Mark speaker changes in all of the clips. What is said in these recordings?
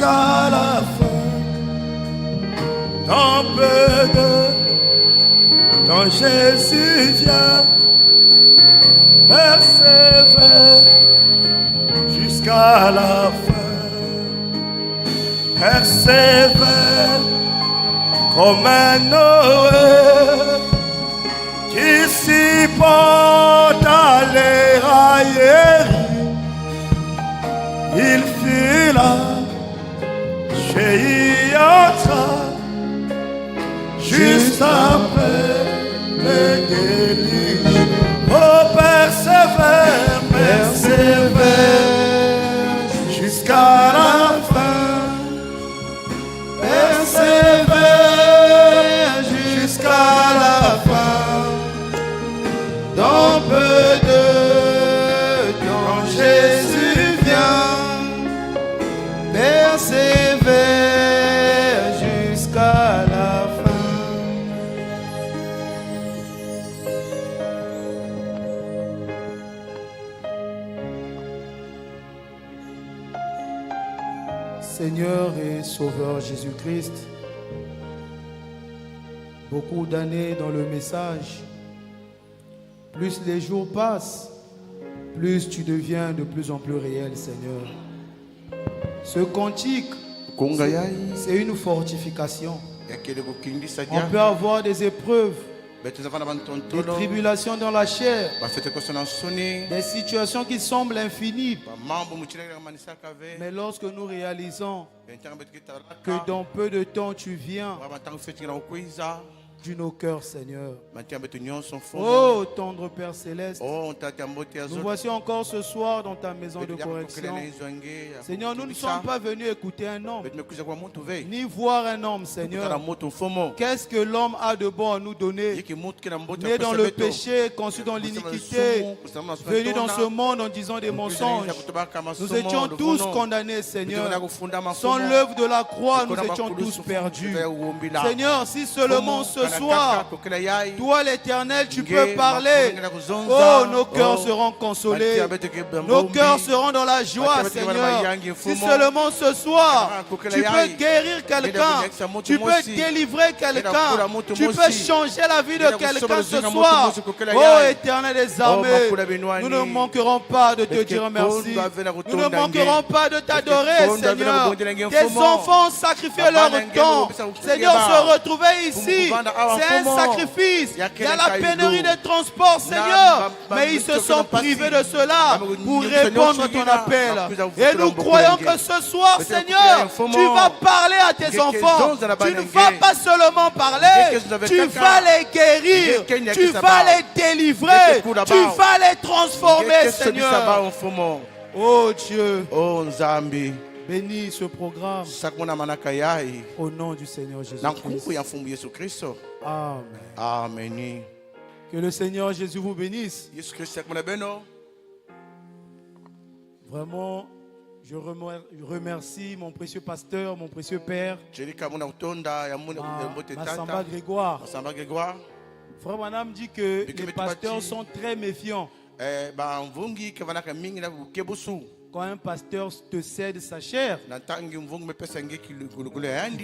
Speaker 1: jusqu'à la fin. Dans peu de temps, Jésus vient, persévère jusqu'à la fin. Persévère comme un Noé qui supporte les railleries. Il fut là chez Iatra, juste après le déluge. Oh, persévère, persévère jusqu'à la fin. Persévère jusqu'à la fin. Dans peu de temps, Jésus vient, persévère jusqu'à la fin. Seigneur et Sauveur Jésus-Christ, beaucoup d'années dans le message, plus les jours passent, plus tu deviens de plus en plus réel, Seigneur. Ce cantique, c'est une fortification. On peut avoir des épreuves, des tribulations dans la chair, des situations qui semblent infinies. Mais lorsque nous réalisons que dans peu de temps tu viens nos cœurs, Seigneur. Oh, tendre Père Céleste, nous voici encore ce soir dans ta maison de correction. Seigneur, nous ne sommes pas venus écouter un homme, ni voir un homme, Seigneur. Qu'est-ce que l'homme a de bon à nous donner? Né dans le péché, conçu dans l'iniquité, venu dans ce monde en disant des mensonges. Nous étions tous condamnés, Seigneur. Sans l'œuvre de la croix, nous étions tous perdus. Seigneur, si seulement ce soir, toi l'Éternel, tu peux parler. Oh, nos cœurs seront consolés. Nos cœurs seront dans la joie, Seigneur. Si seulement ce soir, tu peux guérir quelqu'un, tu peux délivrer quelqu'un, tu peux changer la vie de quelqu'un ce soir. Oh, Éternel des armées, nous ne manquerons pas de te dire merci. Nous ne manquerons pas de t'adorer, Seigneur. Tes enfants ont sacrifié leur temps, Seigneur, se retrouver ici, c'est un sacrifice. Il y a la pénurie de transport, Seigneur, mais ils se sont privés de cela pour répondre à ton appel. Et nous croyons que ce soir, Seigneur, tu vas parler à tes enfants. Tu ne vas pas seulement parler, tu vas les guérir, tu vas les délivrer, tu vas les transformer, Seigneur. Oh Dieu, bénis ce programme au nom du Seigneur Jésus-Christ. Amen.
Speaker 2: Amen.
Speaker 1: Que le Seigneur Jésus vous bénisse. Vraiment, je remercie mon précieux pasteur, mon précieux père, Massamba Grégoire. Frère Manam dit que les pasteurs sont très méfiants. Quand un pasteur te cède sa chair, il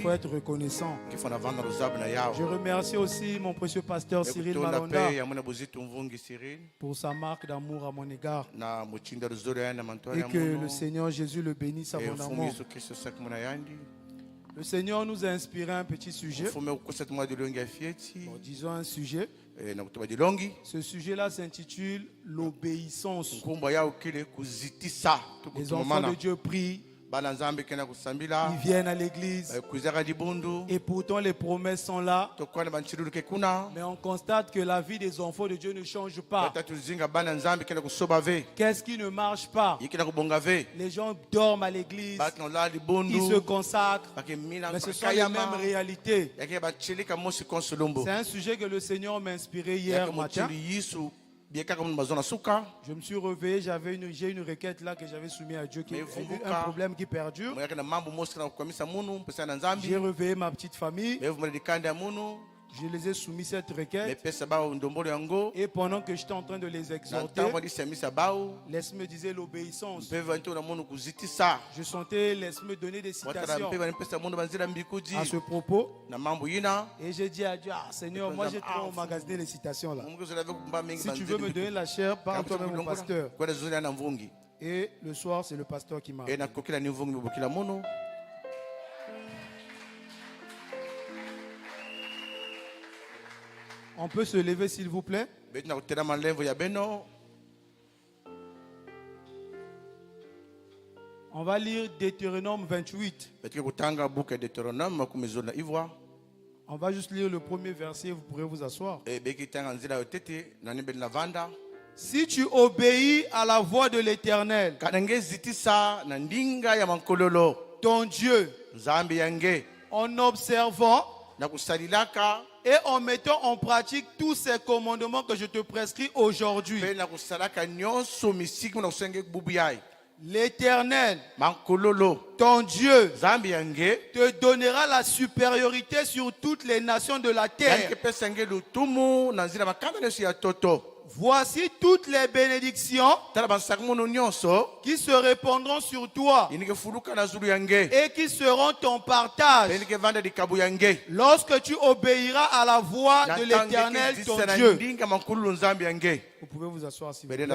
Speaker 1: faut être reconnaissant. Je remercie aussi mon précieux pasteur Cyril Malonda pour sa marque d'amour à mon égard. Et que le Seigneur Jésus le bénisse à mon amour. Le Seigneur nous a inspiré un petit sujet. Disons un sujet. Ce sujet-là s'intitule l'obéissance. Les enfants de Dieu prient. Ils viennent à l'église et pourtant les promesses sont là, mais on constate que la vie des enfants de Dieu ne change pas. Qu'est-ce qui ne marche pas? Les gens dorment à l'église, ils se consacrent, mais ce sont les mêmes réalités. C'est un sujet que le Seigneur m'a inspiré hier matin. Je me suis réveillé, j'ai une requête là que j'avais soumise à Dieu, qui est un problème qui perdure. J'ai réveillé ma petite famille. Je les ai soumis cette requête. Et pendant que j'étais en train de les exhorter, l'Esprit me disait l'obéissance. Je sentais l'Esprit me donner des citations à ce propos. Et j'ai dit à Dieu, Seigneur, moi j'ai trop emmagasiné les citations là. Si tu veux me donner la chair, parle toi-même au pasteur. Et le soir, c'est le pasteur qui m'a appelé. On peut se lever s'il vous plaît. On va lire Deutéronome 28. On va juste lire le premier verset, vous pourrez vous asseoir. Si tu obéis à la voix de l'Éternel, ton Dieu, en observant et en mettant en pratique tous ces commandements que je te prescris aujourd'hui, l'Éternel, ton Dieu, te donnera la supériorité sur toutes les nations de la terre. Voici toutes les bénédictions qui se répandront sur toi et qui seront ton partage lorsque tu obéiras à la voix de l'Éternel ton Dieu. Vous pouvez vous asseoir s'il vous plaît.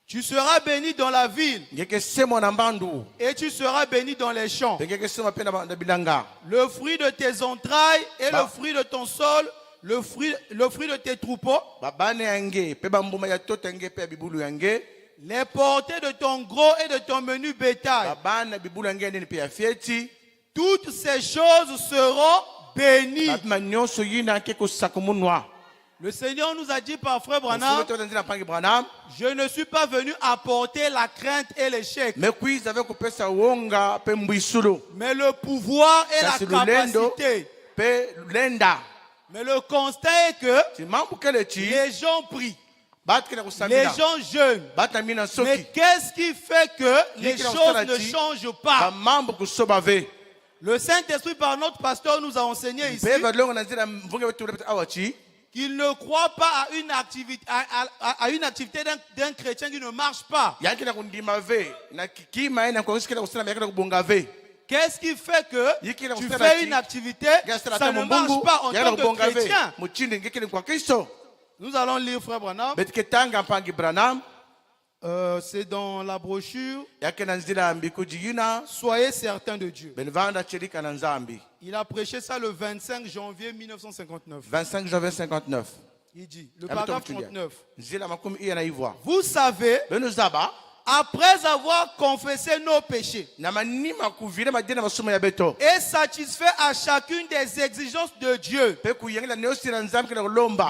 Speaker 1: Tu seras béni dans la ville et tu seras béni dans les champs. Le fruit de tes entrailles et le fruit de ton sol, le fruit de tes troupeaux, les portées de ton gros et de ton menu bétail, toutes ces choses seront bénies. Le Seigneur nous a dit par frère Branham, je ne suis pas venu apporter la crainte et l'échec, mais le pouvoir et la capacité. Mais le constat est que les gens prient, les gens jeûnent. Mais qu'est-ce qui fait que les choses ne changent pas? Le Saint-Esprit par notre pasteur nous a enseigné ici qu'il ne croit pas à une activité d'un chrétien qui ne marche pas. Qu'est-ce qui fait que tu fais une activité, ça ne marche pas en tant que chrétien? Nous allons lire frère Branham. C'est dans la brochure Soyez certains de Dieu. Il a prêché ça le 25 janvier 1959.
Speaker 2: 25 janvier 59.
Speaker 1: Il dit, le paragraphe 39.
Speaker 2: Vous savez,
Speaker 1: après avoir confessé nos péchés et satisfait à chacune des exigences de Dieu,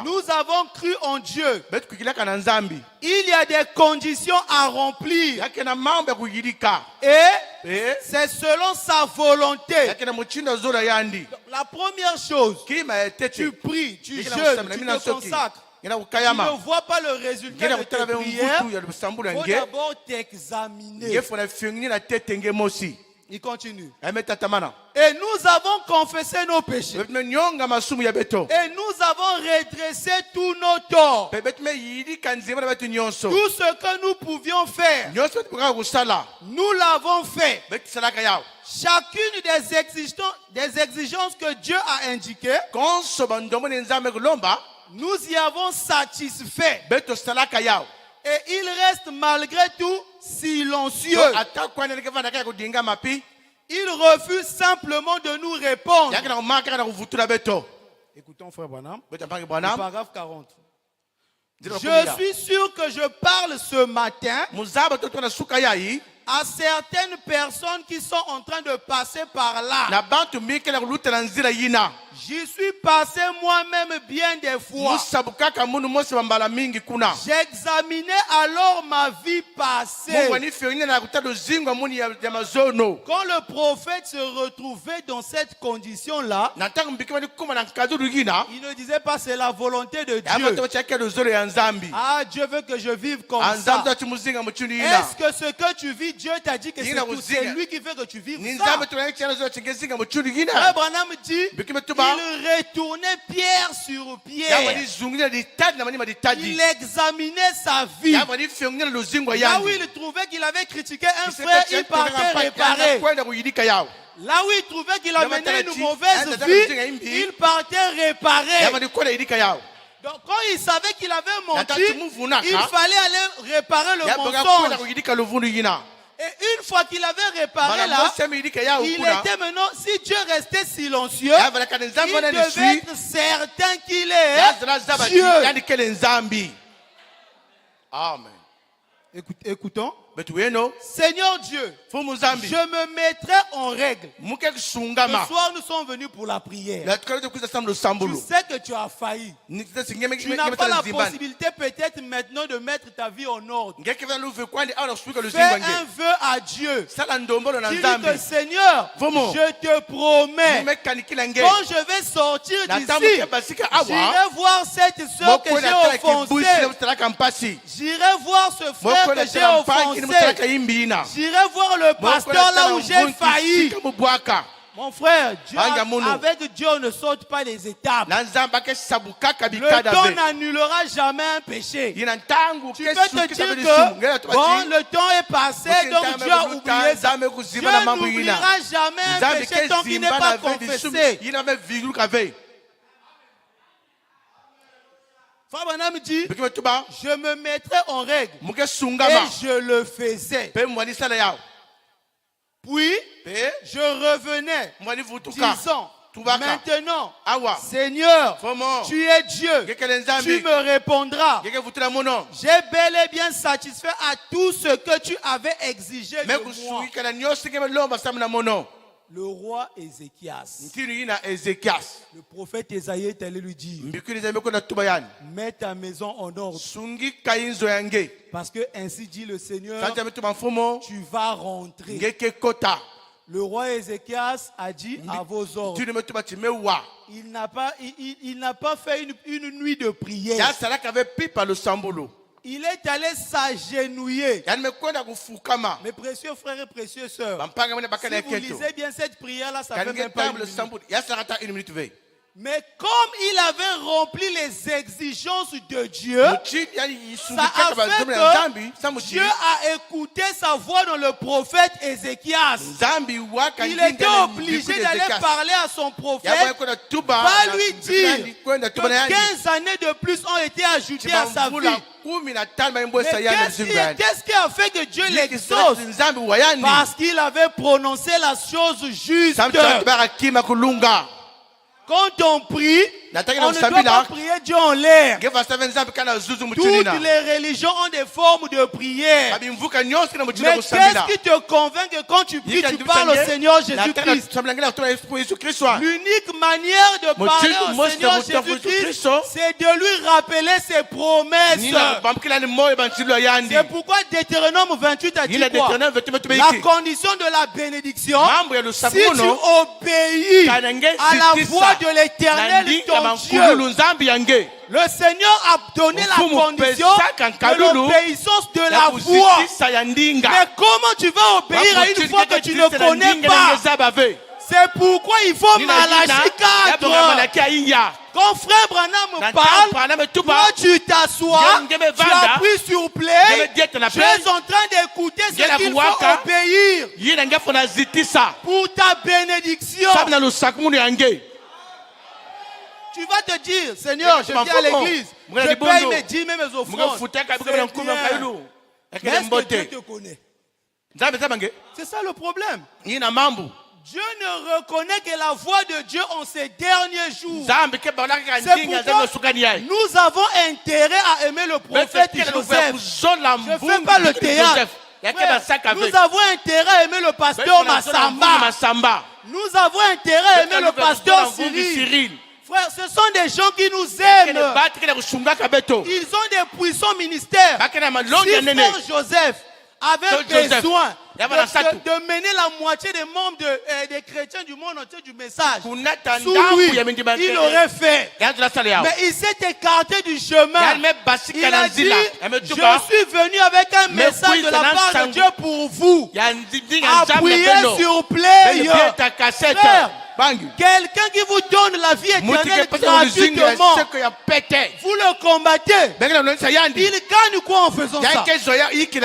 Speaker 1: nous avons cru en Dieu. Il y a des conditions à remplir et c'est selon sa volonté. La première chose, tu pries, tu jeûnes, tu te consacres. Tu ne vois pas le résultat de tes prières. Il faut d'abord t'examiner. Il continue. Et nous avons confessé nos péchés. Et nous avons redressé tous nos torts. Tout ce que nous pouvions faire, nous l'avons fait. Chacune des exigences que Dieu a indiquées, nous y avons satisfait. Et il reste malgré tout silencieux. Il refuse simplement de nous répondre. Écoutons frère Branham. Paragraphe 40. Je suis sûr que je parle ce matin à certaines personnes qui sont en train de passer par là. J'y suis passé moi-même bien des fois. J'examinais alors ma vie passée. Quand le prophète se retrouvait dans cette condition-là, il ne disait pas c'est la volonté de Dieu. Ah, Dieu veut que je vive comme ça. Est-ce que ce que tu vis, Dieu t'a dit que c'est lui qui veut que tu vives ça? Abraham dit, il retournait pierre sur pierre. Il examinait sa vie. Là où il trouvait qu'il avait critiqué un frère, il partait réparer. Là où il trouvait qu'il a mené une mauvaise vie, il partait réparer. Donc quand il savait qu'il avait menti, il fallait aller réparer le mensonge. Et une fois qu'il avait réparé là, il était maintenant, si Dieu restait silencieux, il devait être certain qu'il est Dieu. Amen. Écoutons. Seigneur Dieu, je me mettrai en règle. Ce soir, nous sommes venus pour la prière. Tu sais que tu as failli. Tu n'as pas la possibilité peut-être maintenant de mettre ta vie en ordre. Fais un vœu à Dieu. Dis-lui que Seigneur, je te promets, quand je vais sortir d'ici, j'irai voir cette soeur que j'ai offensée. J'irai voir ce frère que j'ai offensé. J'irai voir le pasteur là où j'ai failli. Mon frère, avec Dieu, on ne saute pas les étapes. Le temps n'annulera jamais un péché. Tu peux te dire que bon, le temps est passé, donc Dieu a oublié ça. Dieu n'oubliera jamais un péché tant qu'il n'est pas confessé. Frère Branham dit, je me mettrai en règle. Et je le faisais. Puis, je revenais, disant, maintenant, Seigneur, tu es Dieu, tu me répondras. J'ai bel et bien satisfait à tout ce que tu avais exigé de moi. Le roi Ézéchias, le prophète Ésaïe est allé lui dire, mets ta maison en ordre, parce que ainsi dit le Seigneur, tu vas rentrer. Le roi Ézéchias a dit à vos ordres. Il n'a pas fait une nuit de prière. Il est allé s'agenouiller. Mes précieux frères et précieuses sœurs, si vous lisez bien cette prière-là, ça fait même pas une minute. Mais comme il avait rempli les exigences de Dieu, ça a fait que Dieu a écouté sa voix dans le prophète Ézéchias. Il était obligé d'aller parler à son prophète, va lui dire que 15 années de plus ont été ajoutées à sa vie. Mais qu'est-ce qui a fait que Dieu l'exauce? Parce qu'il avait prononcé la chose juste. Quand on prie, on ne doit pas prier Dieu en l'air. Toutes les religions ont des formes de prière. Mais qu'est-ce qui te convainc que quand tu pries, tu parles au Seigneur Jésus-Christ? L'unique manière de parler au Seigneur Jésus-Christ, c'est de lui rappeler ses promesses. C'est pourquoi Deutéronome 28 a dit quoi? La condition de la bénédiction, si tu obéis à la voix de l'Éternel ton Dieu. Le Seigneur a donné la condition de l'obéissance de la voix. Mais comment tu vas obéir à une voix que tu ne connais pas? C'est pourquoi il faut Malachie 4. Quand frère Branham parle, toi tu t'assois, tu appuies sur play, tu es en train d'écouter ce qu'il faut obéir pour ta bénédiction. Tu vas te dire, Seigneur, je viens à l'église, je paye mes dîmes et mes offrandes. Mais est-ce que Dieu te connaît? C'est ça le problème. Dieu ne reconnaît que la voix de Dieu en ces derniers jours. C'est pourquoi nous avons intérêt à aimer le prophète Joseph. Je ne fais pas le théâtre. Nous avons intérêt à aimer le pasteur Massamba. Nous avons intérêt à aimer le pasteur Cyril. Frère, ce sont des gens qui nous aiment. Ils ont des puissants ministères. Si frère Joseph avait besoin de mener la moitié des membres des chrétiens du monde entier du message sous lui, il aurait fait. Mais il s'est écarté du chemin. Il a dit, je suis venu avec un message de la part de Dieu pour vous. Appuyez sur play. Frère, quelqu'un qui vous donne la vie éternelle gratuitement, vous le combattez. Il gagne quoi en faisant ça?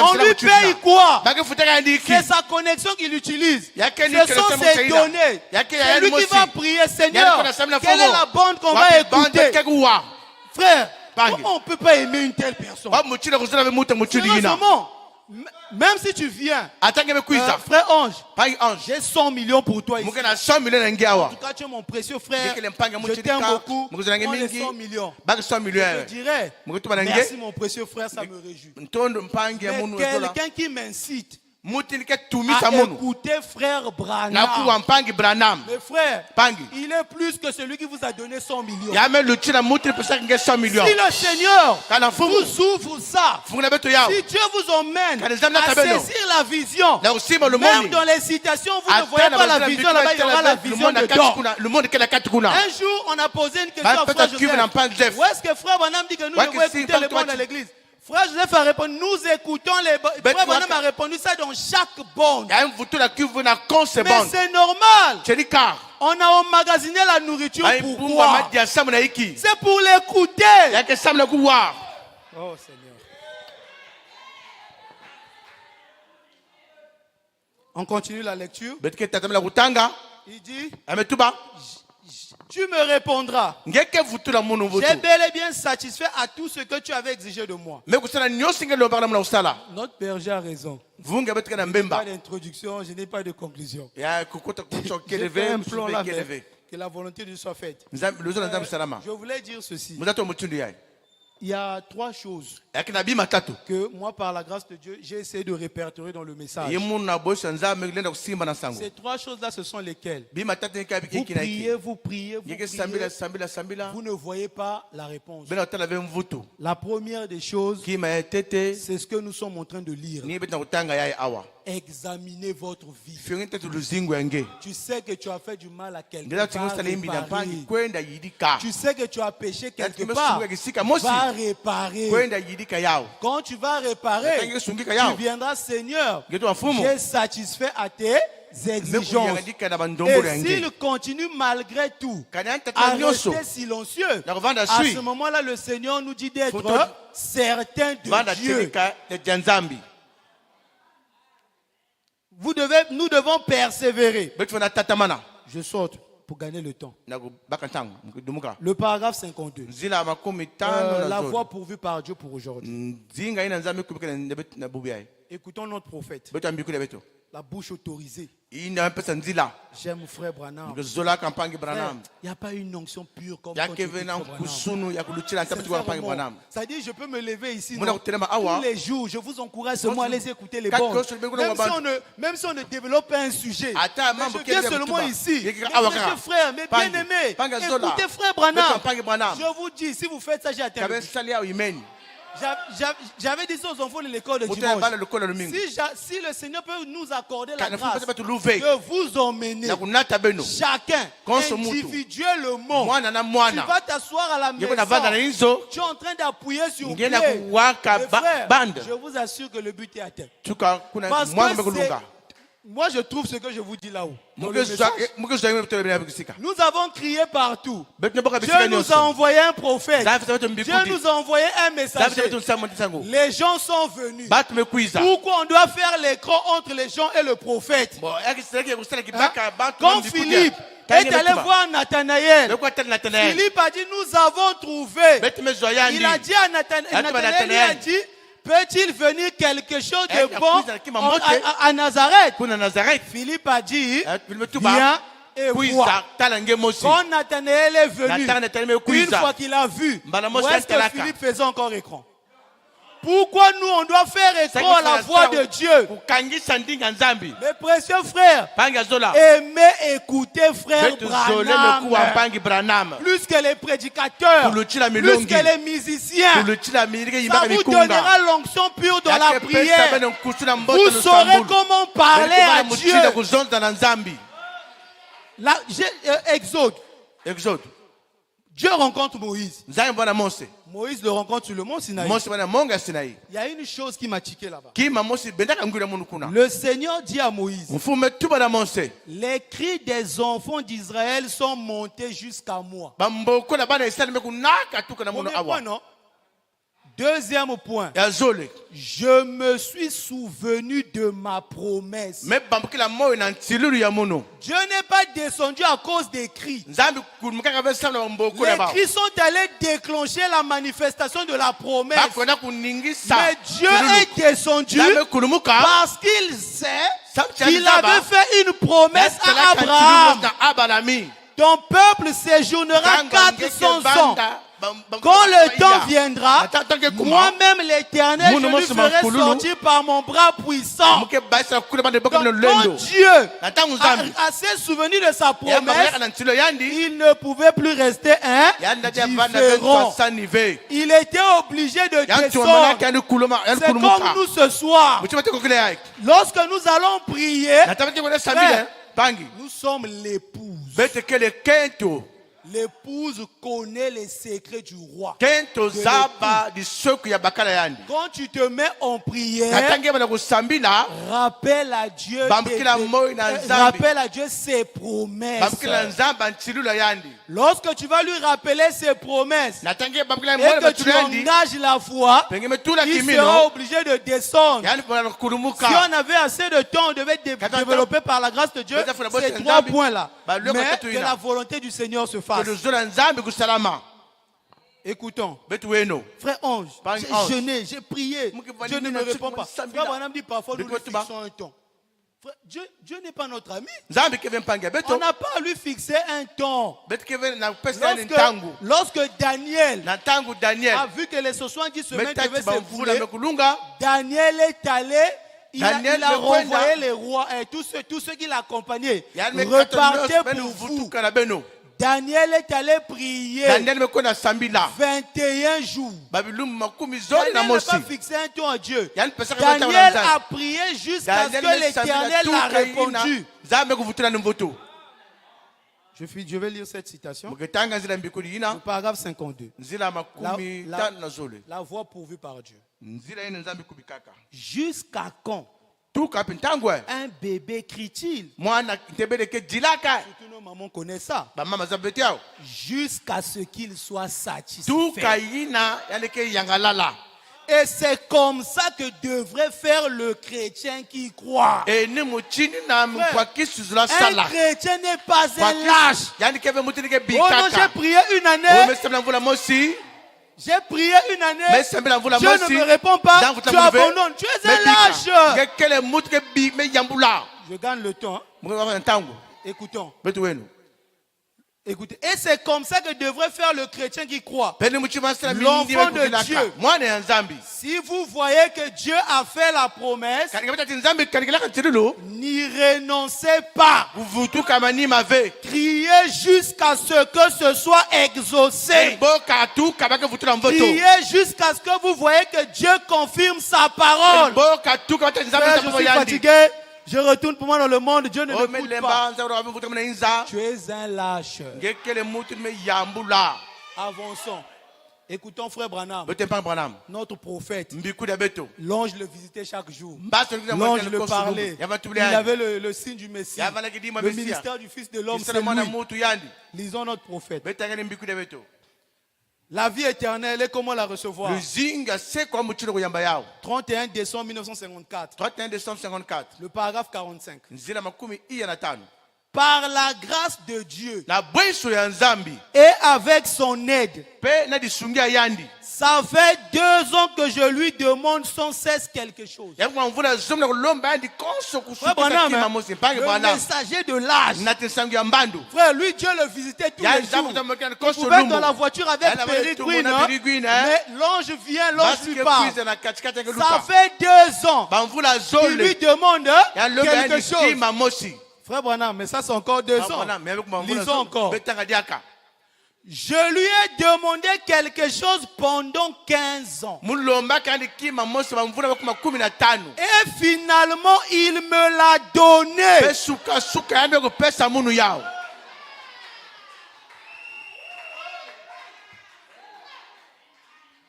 Speaker 1: On lui paye quoi? C'est sa connexion qu'il utilise. Ce sont ses données. C'est lui qui va prier, Seigneur, quelle est la bande qu'on va écouter? Frère, comment on ne peut pas aimer une telle personne? Même si tu viens, frère Ange, j'ai 100 millions pour toi ici. En tout cas, tu es mon précieux frère. Je t'aime beaucoup. On est 100 millions. Je dirais, merci mon précieux frère, ça me réjouit. Mais quelqu'un qui m'incite à écouter frère Branham. Mais frère, il est plus que celui qui vous a donné 100 millions. Si le Seigneur vous ouvre ça, si Dieu vous emmène à saisir la vision, même dans les citations, vous ne voyez pas la vision, là-bas il y aura la vision dedans. Un jour, on a posé une question à frère Joseph. Où est-ce que frère Branham dit que nous devons écouter les bons dans l'église? Frère Joseph a répondu, nous écoutons les bonnes. Frère Branham a répondu ça dans chaque bonne. Mais c'est normal. On a emmagasiné la nourriture pourquoi? C'est pour l'écouter. Oh Seigneur. On continue la lecture. Il dit, tu me répondras. J'ai bel et bien satisfait à tout ce que tu avais exigé de moi. Notre berger a raison. Je n'ai pas d'introduction, je n'ai pas de conclusion. J'ai fait un plan là, que la volonté de Dieu soit faite. Je voulais dire ceci. Il y a trois choses que moi, par la grâce de Dieu, j'ai essayé de répertorier dans le message. Ces trois choses-là, ce sont lesquelles? Vous priez. Vous ne voyez pas la réponse. La première des choses, c'est ce que nous sommes en train de lire. Examinez votre vie. Tu sais que tu as fait du mal à quelqu'un. Tu sais que tu as péché quelque part. Va réparer. Quand tu vas réparer, tu viendras, Seigneur, j'ai satisfait à tes exigences. Et s'il continue malgré tout à rester silencieux, à ce moment-là, le Seigneur nous dit d'être certain de Dieu. Nous devons persévérer. Je saute pour gagner le temps. Le paragraphe 52. La voie pourvue par Dieu pour aujourd'hui. Écoutons notre prophète. La bouche autorisée. J'aime frère Branham. Il n'y a pas une onction pure comme quand tu écoutes Branham. Ça dit, je peux me lever ici tous les jours. Je vous encourage seulement à les écouter les bons. Même si on ne développe pas un sujet. Je viens seulement ici. Écoutez frère, mais bien aimé. Écoutez frère Branham. Je vous dis, si vous faites ça, j'ai atteint. J'avais dit ça aux enfants de l'école de dimanche. Si le Seigneur peut nous accorder la grâce de vous emmener chacun individuellement, tu vas t'asseoir à la maison, tu es en train d'appuyer sur play. Je vous assure que le but est atteint. Parce que moi je trouve ce que je vous dis là-haut. Nous avons crié partout. Dieu nous a envoyé un prophète. Dieu nous a envoyé un messager. Les gens sont venus. Pourquoi on doit faire l'écran entre les gens et le prophète? Quand Philippe est allé voir Nathanaël, Philippe a dit nous avons trouvé. Il a dit à Nathanaël, peut-il venir quelque chose de bon à Nazareth? Philippe a dit, viens et vois. Quand Nathanaël est venu, une fois qu'il a vu, où est-ce que Philippe faisait encore écran? Pourquoi nous on doit faire écho à la voix de Dieu? Mes précieux frères, aimez écouter frère Branham plus que les prédicateurs, plus que les musiciens. Ça vous donnera l'onction pure dans la prière. Vous saurez comment parler à Dieu. Exode. Dieu rencontre Moïse. Moïse le rencontre sur le mont Sinaï. Il y a une chose qui m'a tiqué là-bas. Le Seigneur dit à Moïse, les cris des enfants d'Israël sont montés jusqu'à moi. Premier point, non? Deuxième point, je me suis souvenu de ma promesse. Dieu n'est pas descendu à cause des cris. Les cris sont allés déclencher la manifestation de la promesse. Mais Dieu est descendu parce qu'il sait qu'il avait fait une promesse à Abraham. Ton peuple séjournera 400 ans. Quand le temps viendra, moi-même l'Éternel, je lui ferai sortir par mon bras puissant. Donc, quand Dieu a se souvenu de sa promesse, il ne pouvait plus rester indifférent. Il était obligé de descendre. C'est comme nous ce soir. Lorsque nous allons prier, nous sommes l'épouse. L'épouse connaît les secrets du roi. Quand tu te mets en prière, rappelle à Dieu ses promesses. Lorsque tu vas lui rappeler ses promesses et que tu engages la foi, il sera obligé de descendre. Si on avait assez de temps, on devait développer par la grâce de Dieu ces 3 points-là. Mais que la volonté du Seigneur se fasse. Écoutons. Frère Ange, j'ai jeûné, j'ai prié. Dieu ne me répond pas. Frère Branham dit parfois nous lui fixons un temps. Frère, Dieu n'est pas notre ami. On n'a pas à lui fixer un temps. Lorsque Daniel a vu que les 70 semaines devaient s'écouler, Daniel est allé. Il a renvoyé les rois et tous ceux qui l'accompagnaient. Repartez pour vous. Daniel est allé prier 21 jours. Daniel n'a pas fixé un temps à Dieu. Daniel a prié jusqu'à ce que l'Éternel l'a répondu. Je vais lire cette citation. Le paragraphe 52. La voie pourvue par Dieu. Jusqu'à quand un bébé crie-t-il? Surtout nos mamans connaissent ça. Jusqu'à ce qu'il soit satisfait. Et c'est comme ça que devrait faire le chrétien qui croit. Un chrétien n'est pas un lâche. Oh non, j'ai prié une année. J'ai prié une année. Dieu ne me répond pas. Tu abandonnes. Tu es un lâche. Je gagne le temps. Écoutons. Écoutez, et c'est comme ça que devrait faire le chrétien qui croit. L'enfant de Dieu. Si vous voyez que Dieu a fait la promesse, n'y renoncez pas. Criez jusqu'à ce que ce soit exaucé. Criez jusqu'à ce que vous voyez que Dieu confirme sa parole. Je suis fatigué. Je retourne pour moi dans le monde, Dieu ne m'écoute pas. Tu es un lâche. Avançons. Écoutons frère Branham. Notre prophète. L'ange le visitait chaque jour. L'ange le parlait. Il avait le signe du Messie. Le ministère du Fils de l'homme, c'est lui. Lisons notre prophète. La vie éternelle, et comment la recevoir? 31 décembre 1954. Le paragraphe 45. par la grâce de Dieu et avec son aide. Ça fait 2 ans que je lui demande sans cesse quelque chose. Le messager de l'âge. Frère, lui, Dieu le visitait tous les jours. Il pouvait être dans la voiture avec Pérégrine, mais l'ange vient, l'ange lui parle. Ça fait 2 ans qu'il lui demande quelque chose. Frère Branham, mais ça c'est encore 2 ans. Lisons encore. Je lui ai demandé quelque chose pendant 15 ans. Et finalement, il me l'a donné.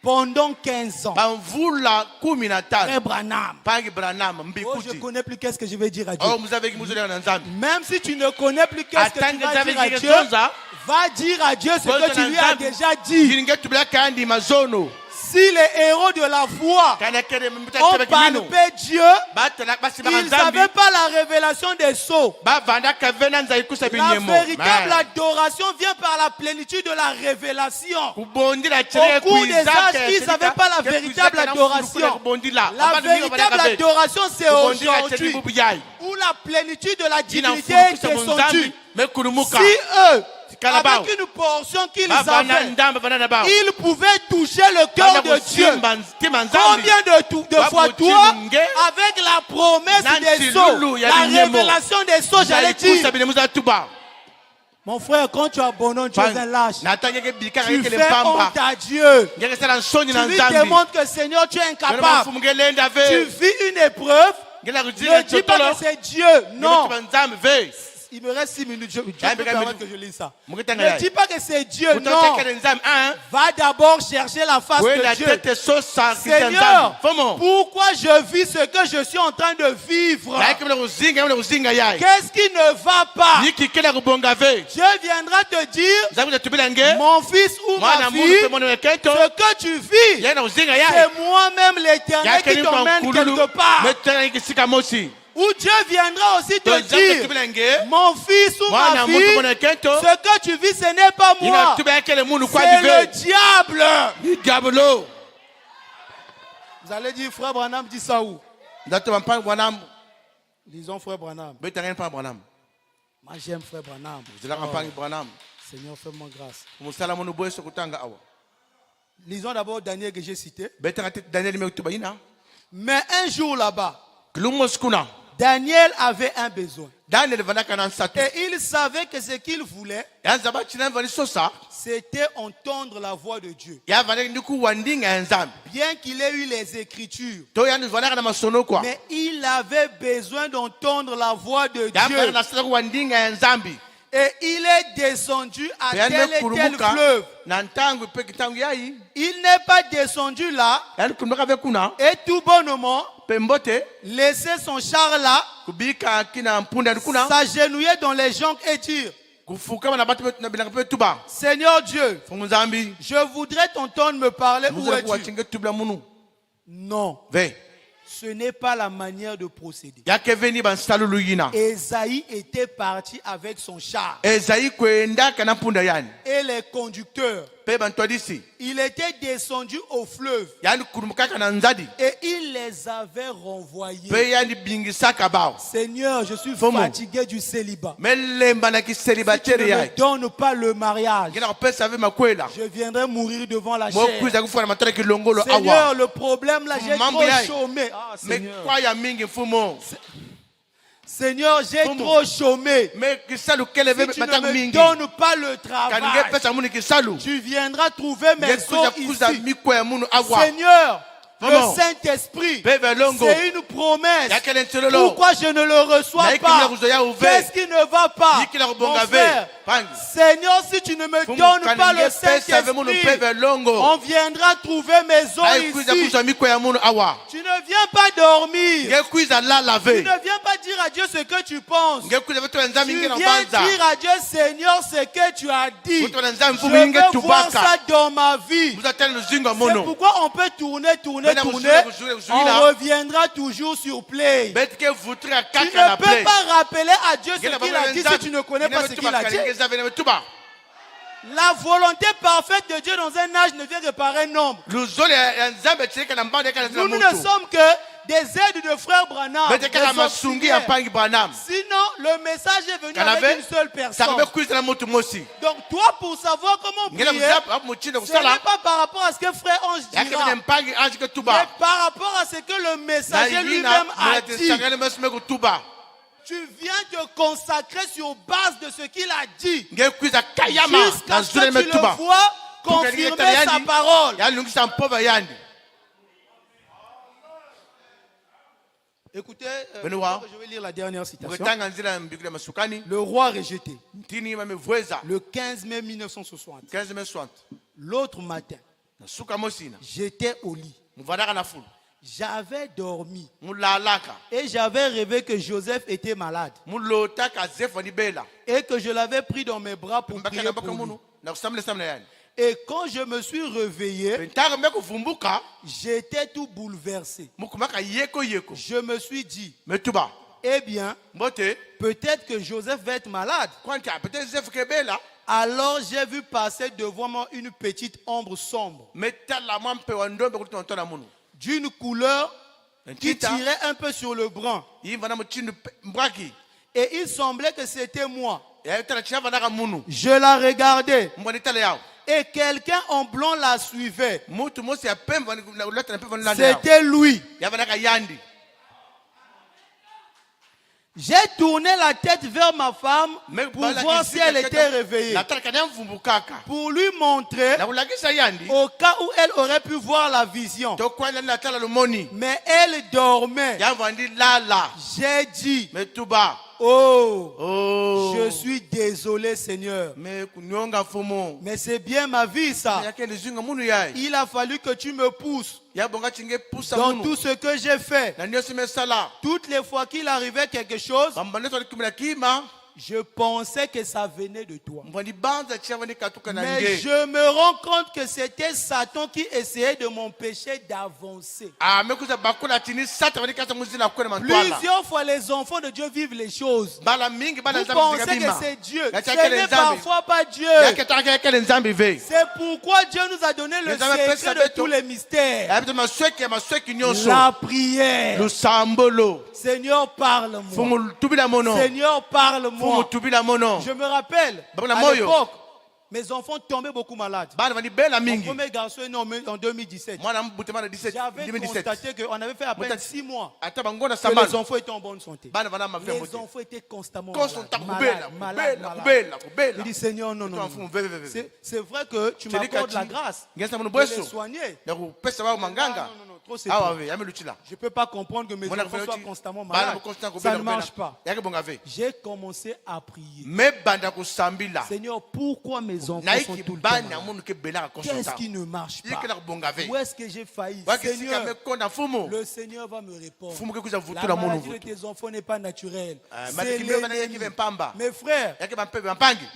Speaker 1: Pendant 15 ans. Frère Branham. Oh, je ne connais plus qu'est-ce que je vais dire à Dieu. Même si tu ne connais plus qu'est-ce que tu vas dire à Dieu, va dire à Dieu ce que tu lui as déjà dit. Si les héros de la foi ont palpé Dieu, ils ne savaient pas la révélation des sceaux. La véritable adoration vient par la plénitude de la révélation. Au cours des âges, ils ne savaient pas la véritable adoration. La véritable adoration, c'est aujourd'hui, où la plénitude de la divinité est descendue. Si eux, avec une portion qu'ils avaient, ils pouvaient toucher le cœur de Dieu. Combien de fois toi, avec la promesse des sceaux, la révélation des sceaux, j'allais dire. Mon frère, quand tu abandonnes, tu es un lâche. Tu fais honte à Dieu. Tu lui démontres que Seigneur, tu es incapable. Tu vis une épreuve. Ne dis pas que c'est Dieu. Non. Il me reste 6 minutes, je peux permettre que je lise ça. Ne dis pas que c'est Dieu, non. Va d'abord chercher la face de Dieu. Seigneur, pourquoi je vis ce que je suis en train de vivre? Qu'est-ce qui ne va pas? Dieu viendra te dire, mon fils ou ma fille, ce que tu vis, c'est moi-même l'Éternel qui t'emmène quelque part. Ou Dieu viendra aussi te dire, mon fils ou ma fille, ce que tu vis, ce n'est pas moi, c'est le diable. Vous allez dire, frère Branham dit ça où? Disons frère Branham. Moi j'aime frère Branham. Seigneur, fais-moi grâce. Lisons d'abord Daniel que j'ai cité. Mais un jour là-bas, Daniel avait un besoin. Et il savait que ce qu'il voulait, c'était entendre la voix de Dieu. Bien qu'il ait eu les Écritures, mais il avait besoin d'entendre la voix de Dieu. Et il est descendu à tel et tel fleuve. Il n'est pas descendu là et tout bonnement laisser son char là, s'agenouiller dans les joncs et dire, Seigneur Dieu, je voudrais t'entendre me parler. Où es-tu? Non. Ce n'est pas la manière de procéder. Ésaïe était parti avec son char et les conducteurs. Il était descendu au fleuve et il les avait renvoyés. Seigneur, je suis fatigué du célibat. Si tu ne me donnes pas le mariage, je viendrai mourir devant la chair. Seigneur, le problème là, j'ai trop chômé. Seigneur, j'ai trop chômé. Si tu ne me donnes pas le travail, tu viendras trouver mes os ici. Seigneur, le Saint-Esprit, c'est une promesse. Pourquoi je ne le reçois pas? Qu'est-ce qui ne va pas? Mon frère, Seigneur, si tu ne me donnes pas le Saint-Esprit, on viendra trouver maison ici. Tu ne viens pas dormir. Tu ne viens pas dire à Dieu ce que tu penses. Tu viens dire à Dieu, Seigneur, ce que tu as dit. Je veux voir ça dans ma vie. C'est pourquoi on peut tourner. On reviendra toujours sur Play. Tu ne peux pas rappeler à Dieu ce qu'il a dit si tu ne connais pas ce qu'il a dit. La volonté parfaite de Dieu dans un âge ne vient que par un nombre. Nous ne sommes que des aides de frère Branham. Sinon, le message est venu avec une seule personne. Donc, toi, pour savoir comment prier, ce n'est pas par rapport à ce que frère Ange dira, mais par rapport à ce que le messager lui-même a dit. Tu viens te consacrer sur base de ce qu'il a dit. Jusqu'à ce que tu le vois confirmer sa parole. Écoutez, je vais lire la dernière citation. Le roi rejeté. Le 15 mai 1960. L'autre matin, j'étais au lit. J'avais dormi et j'avais rêvé que Joseph était malade et que je l'avais pris dans mes bras pour prier pour lui. Et quand je me suis réveillé, j'étais tout bouleversé. Je me suis dit, eh bien, peut-être que Joseph va être malade. Alors j'ai vu passer devant moi une petite ombre sombre, d'une couleur qui tirait un peu sur le brun. Et il semblait que c'était moi. Je la regardais. Et quelqu'un en blanc la suivait. C'était lui. J'ai tourné la tête vers ma femme pour voir si elle était réveillée. Pour lui montrer au cas où elle aurait pu voir la vision. Mais elle dormait. J'ai dit, oh, je suis désolé, Seigneur. Mais c'est bien ma vie, ça. Il a fallu que tu me pousses dans tout ce que j'ai fait. Toutes les fois qu'il arrivait quelque chose, je pensais que ça venait de toi. Mais je me rends compte que c'était Satan qui essayait de m'empêcher d'avancer. Plusieurs fois, les enfants de Dieu vivent les choses. Vous pensez que c'est Dieu. Ce n'est parfois pas Dieu. C'est pourquoi Dieu nous a donné le secret de tous les mystères. La prière. Seigneur, parle-moi. Seigneur, parle-moi. Je me rappelle, à l'époque, mes enfants tombaient beaucoup malades. Mon premier garçon est né en 2017. J'avais constaté qu'on avait fait à peine 6 mois que les enfants étaient en bonne santé. Les enfants étaient constamment malades. Il dit, Seigneur, non. C'est vrai que tu m'accordes la grâce de les soigner. Trop c'est trop. Je ne peux pas comprendre que mes enfants soient constamment malades. Ça ne marche pas. J'ai commencé à prier. Seigneur, pourquoi mes enfants sont tout le temps malades? Qu'est-ce qui ne marche pas? Où est-ce que j'ai failli? Seigneur, le Seigneur va me répondre. La maladie de tes enfants n'est pas naturelle. C'est l'ennemi. Mes frères,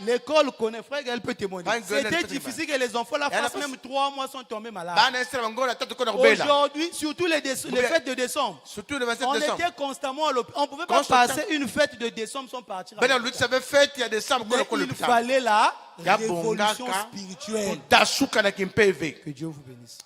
Speaker 1: l'école connaît, frère, elle peut témoigner. C'était difficile que les enfants la fassent, même 3 mois sont tombés malades. Aujourd'hui, surtout les fêtes de décembre, on était constamment à l'hôpital. On ne pouvait pas passer une fête de décembre sans partir à l'hôpital. Mais il fallait la révolution spirituelle. Que Dieu vous bénisse.